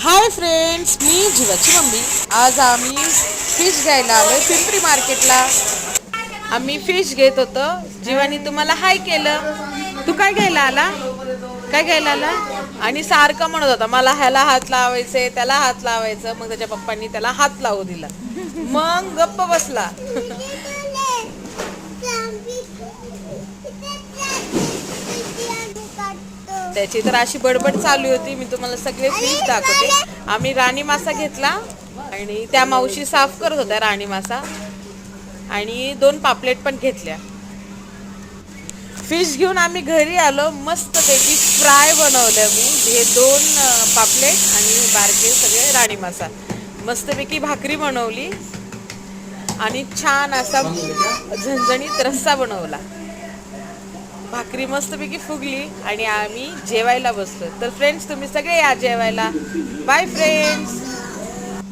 Hi friends, मी जीवाची mummy. आज आम्ही फिश घ्यायला आलोय पिंपरी मार्केटला. आम्ही फिश घेत होतो. जीवानी तुम्हाला हाय केलं. तू काय घ्यायला आला? काय घ्यायला आला? आणि सारखं म्हणत होता मला ह्याला हात लावायचे, त्याला हात लावायचं. मग त्याच्या पप्पांनी त्याला हात लावू दिला, मग गप्प बसला. त्याची तर अशी बडबड चालू होती. मी तुम्हाला सगळे फिश दाखवते. आम्ही राणी मासा घेतला आणि त्या मावशी साफ करत होत्या राणी मासा. आणि 2 पापलेट पण घेतल्या. फिश घेऊन आम्ही घरी आलो. मस्त पैकी फ्राय बनवलं मी. हे 2 पापलेट आणि बारके सगळे राणी मासा. मस्तपैकी भाकरी बनवली आणि छान असा झणझणीत रस्सा बनवला. भाकरी मस्तपैकी फुगली आणि आम्ही जेवायला बसलो. तर फ्रेंड्स, तुम्ही सगळे या जेवायला. Bye friends.